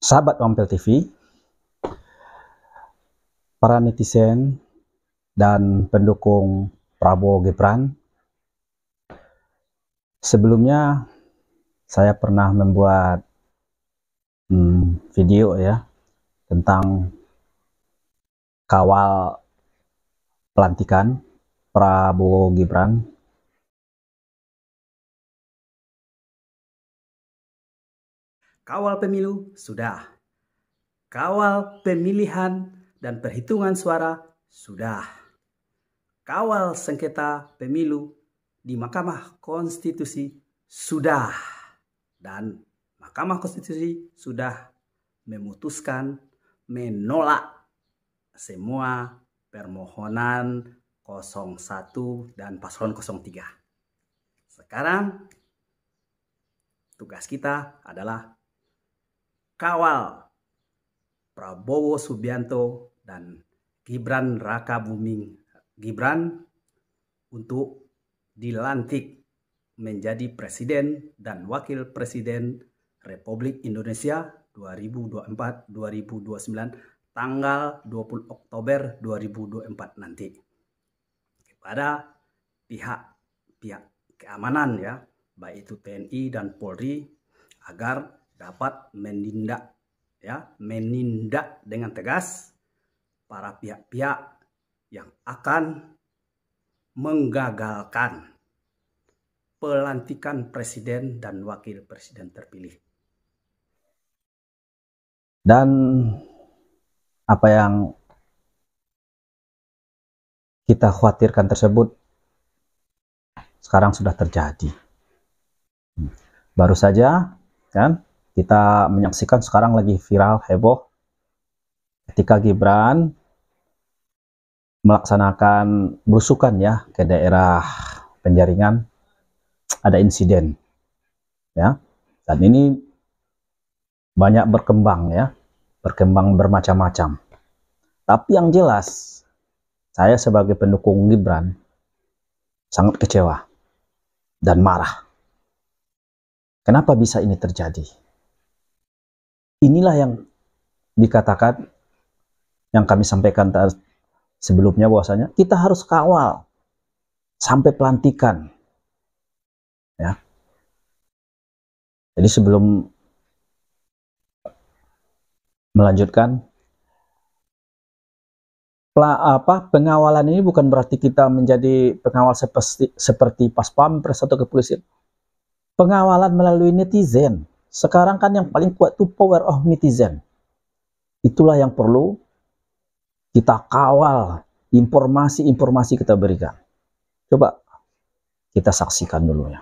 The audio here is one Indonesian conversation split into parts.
Sahabat Ompel TV, para netizen dan pendukung Prabowo Gibran, sebelumnya saya pernah membuat video ya tentang kawal pelantikan Prabowo Gibran. Kawal pemilu sudah, kawal pemilihan dan perhitungan suara sudah, kawal sengketa pemilu di Mahkamah Konstitusi sudah, dan Mahkamah Konstitusi sudah memutuskan menolak semua permohonan 01 dan paslon 03. Sekarang tugas kita adalah kawal Prabowo Subianto dan Gibran Rakabuming Gibran untuk dilantik menjadi Presiden dan Wakil Presiden Republik Indonesia 2024-2029 tanggal 20 Oktober 2024 nanti. Kepada pihak keamanan ya, baik itu TNI dan Polri, agar dapat menindak dengan tegas para pihak-pihak yang akan menggagalkan pelantikan presiden dan wakil presiden terpilih. Dan apa yang kita khawatirkan tersebut sekarang sudah terjadi. Baru saja kan kita menyaksikan sekarang lagi viral heboh ketika Gibran melaksanakan belusukan ya ke daerah Penjaringan, ada insiden ya, dan ini banyak berkembang bermacam-macam. Tapi yang jelas saya sebagai pendukung Gibran sangat kecewa dan marah. Kenapa bisa ini terjadi? Inilah yang dikatakan, yang kami sampaikan sebelumnya, bahwasanya kita harus kawal sampai pelantikan ya. Jadi sebelum melanjutkan, pengawalan ini bukan berarti kita menjadi pengawal seperti pas pampres atau kepolisian. Pengawalan melalui netizen. Sekarang kan yang paling kuat itu power of netizen. Itulah yang perlu kita kawal, informasi-informasi kita berikan. Coba kita saksikan dulu ya.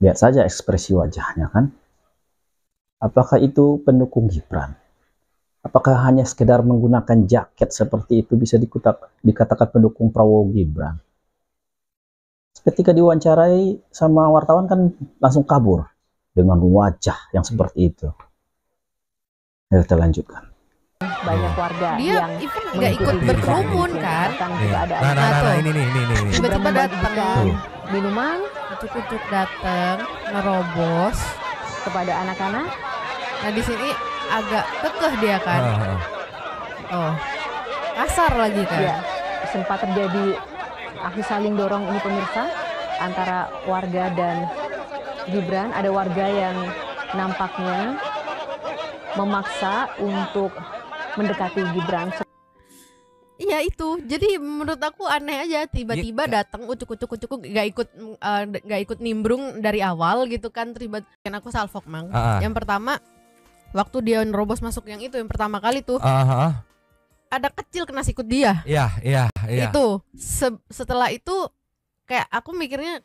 Lihat saja ekspresi wajahnya kan. Apakah itu pendukung Gibran? Apakah hanya sekedar menggunakan jaket seperti itu bisa dikatakan pendukung Prabowo Gibran? Ketika diwawancarai sama wartawan kan langsung kabur dengan wajah yang seperti itu. Ayo kita lanjutkan. Banyak warga dia yang nggak ikut berkerumun kan. Nah, ini Tiba-tiba datang minuman ucuk-ucuk datang ngerobos kepada anak-anak. Nah di sini agak kekeh dia kan. Oh, kasar lagi kan. Ya, sempat terjadi aksi saling dorong ini pemirsa antara warga dan Gibran. Ada warga yang nampaknya memaksa untuk mendekati Gibran. Iya itu, jadi menurut aku aneh aja tiba-tiba datang ucuk-ucuk nggak ikut nimbrung dari awal gitu kan. Terlibat kan aku salfok mang. Yang pertama waktu dia nerobos masuk yang itu yang pertama kali tuh, ada kecil kena sikut dia. Iya. Itu setelah itu kayak aku mikirnya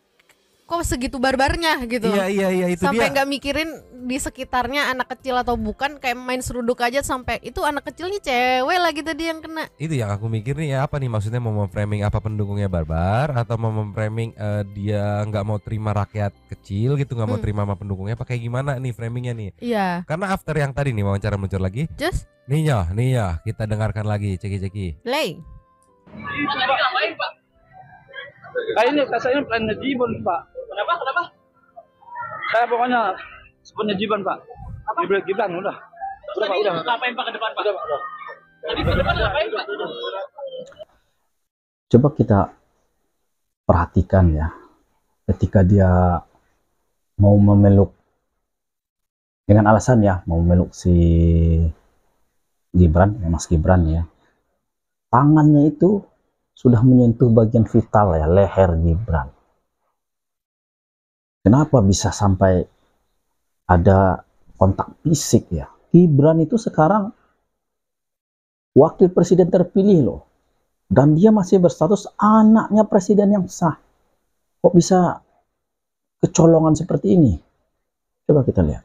kok segitu barbarnya gitu. Iya itu sampai dia. nggak mikirin di sekitarnya anak kecil atau bukan, kayak main seruduk aja sampai itu anak kecilnya cewek lagi tadi yang kena. Itu yang aku mikir nih, ya apa nih maksudnya, mau memframing apa pendukungnya barbar atau mau memframing dia nggak mau terima rakyat kecil gitu, nggak mau terima sama pendukungnya, pakai gimana nih framingnya nih? Iya. Karena after yang tadi nih wawancara meluncur lagi. Just Nih ya kita dengarkan lagi ceki. play. Kayaknya saya plan Najibun, Pak. Kenapa? Saya pokoknya sepenuhnya Najibun, Pak. Gibran udah. Ngapain Pak ke depan, Pak? Udah. Jadi ke depan ngapain, Pak? Coba kita perhatikan ya, ketika dia mau memeluk dengan alasan ya mau memeluk si Gibran, Mas Gibran ya, tangannya itu sudah menyentuh bagian vital ya, leher Gibran. Kenapa bisa sampai ada kontak fisik ya? Gibran itu sekarang wakil presiden terpilih loh, dan dia masih berstatus anaknya presiden yang sah. Kok bisa kecolongan seperti ini? Coba kita lihat.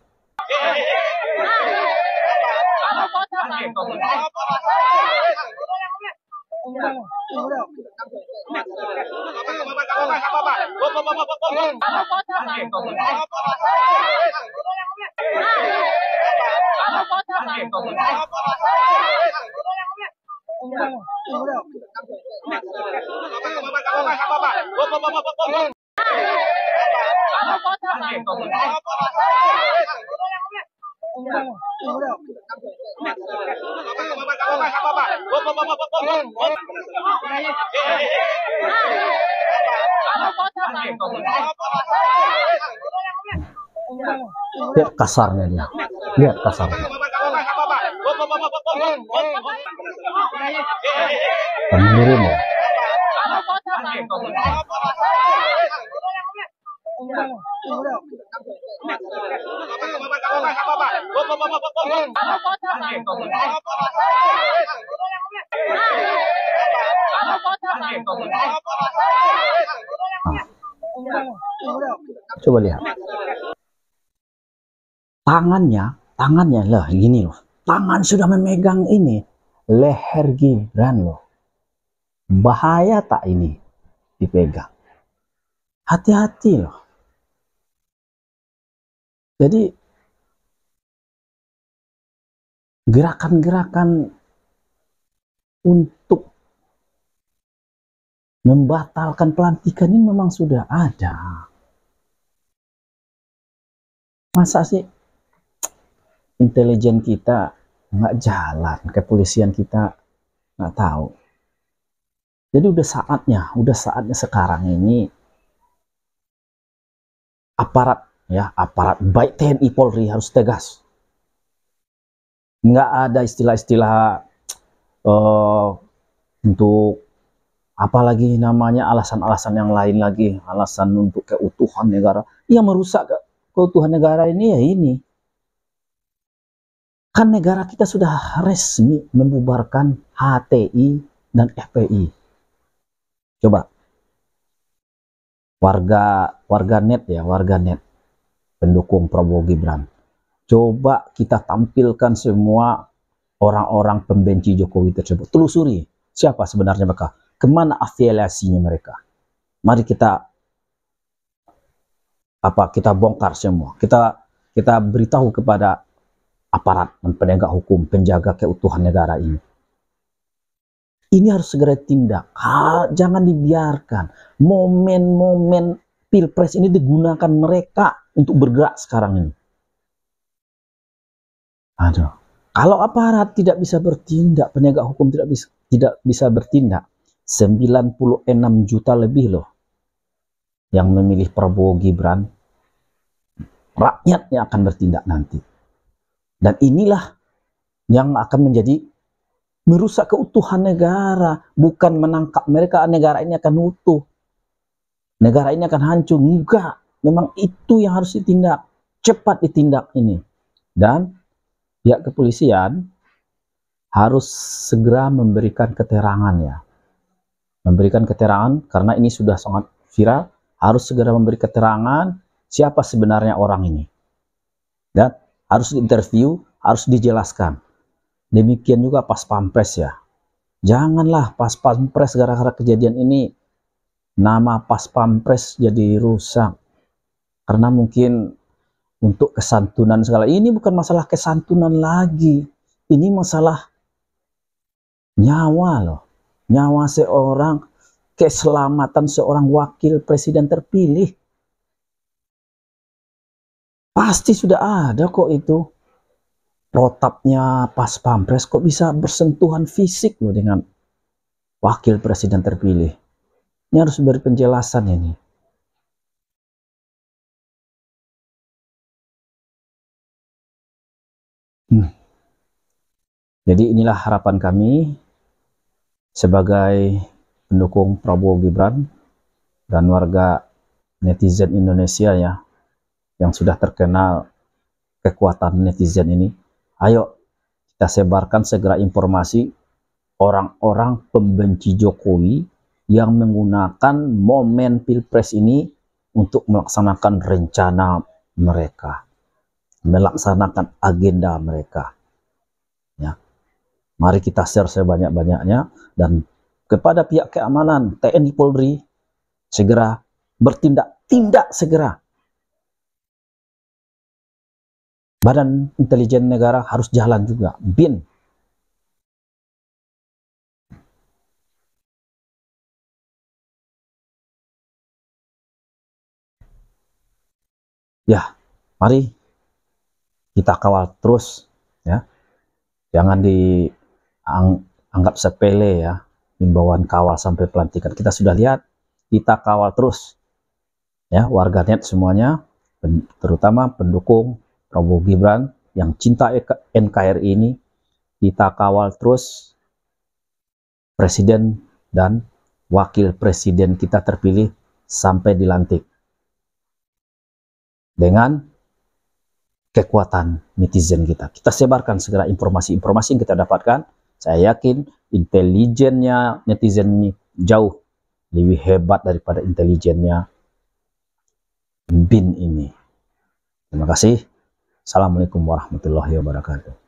Lihat kasarnya dia. Lihat kasarnya. Menurun ya. Coba lihat. Tangannya lah gini loh. Tangan sudah memegang ini leher Gibran loh. Bahaya tak ini dipegang? Hati-hati loh. Jadi gerakan-gerakan untuk membatalkan pelantikan ini memang sudah ada. Masa sih intelijen kita nggak jalan, kepolisian kita nggak tahu. Jadi udah saatnya sekarang ini aparat baik TNI Polri harus tegas. Nggak ada istilah-istilah untuk apalagi namanya alasan-alasan yang lain lagi, alasan untuk keutuhan negara. Yang merusak keutuhan negara ini ya ini. Kan negara kita sudah resmi membubarkan HTI dan FPI. Coba warga net pendukung Prabowo Gibran. Coba kita tampilkan semua orang-orang pembenci Jokowi tersebut. Telusuri siapa sebenarnya mereka, kemana afiliasinya mereka. Mari kita bongkar semua. Kita beritahu kepada aparat dan penegak hukum, penjaga keutuhan negara ini. Ini harus segera tindak. Jangan dibiarkan momen-momen Pilpres ini digunakan mereka untuk bergerak sekarang ini. Aduh, kalau aparat tidak bisa bertindak, penegak hukum tidak bisa bertindak, 96 juta lebih loh yang memilih Prabowo Gibran, rakyatnya akan bertindak nanti. Dan inilah yang akan menjadi merusak keutuhan negara, bukan menangkap mereka. Negara ini akan utuh, negara ini akan hancur. Enggak, memang itu yang harus ditindak, cepat ditindak ini. Dan pihak kepolisian harus segera memberikan keterangan ya. Memberikan keterangan karena ini sudah sangat viral, harus segera memberi keterangan siapa sebenarnya orang ini. Dan harus diinterview, harus dijelaskan. Demikian juga Pas Pampres ya. Janganlah Pas Pampres gara-gara kejadian ini nama Pas Pampres jadi rusak. Karena mungkin untuk kesantunan segala. Ini bukan masalah kesantunan lagi. Ini masalah nyawa loh. Nyawa seorang, keselamatan seorang wakil presiden terpilih. Pasti sudah ada kok itu. Protapnya Pas Pampres kok bisa bersentuhan fisik loh dengan wakil presiden terpilih. Ini harus beri penjelasan ini. Jadi inilah harapan kami sebagai pendukung Prabowo Gibran dan warga netizen Indonesia ya, yang sudah terkenal kekuatan netizen ini. Ayo kita sebarkan segera informasi orang-orang pembenci Jokowi yang menggunakan momen Pilpres ini untuk melaksanakan rencana mereka, melaksanakan agenda mereka. Ya. Mari kita share sebanyak-banyaknya, dan kepada pihak keamanan TNI Polri segera bertindak segera. Badan Intelijen Negara harus jalan juga, BIN. Ya, mari kita kawal terus ya. Jangan dianggap sepele ya, himbauan kawal sampai pelantikan. Kita sudah lihat, kita kawal terus ya, warganet semuanya, terutama pendukung Prabowo Gibran yang cinta NKRI ini. Kita kawal terus presiden dan wakil presiden kita terpilih sampai dilantik dengan kekuatan netizen kita. Kita sebarkan segera informasi-informasi yang kita dapatkan. Saya yakin intelijennya netizen ini jauh lebih hebat daripada intelijennya BIN ini. Terima kasih. Assalamualaikum warahmatullahi wabarakatuh.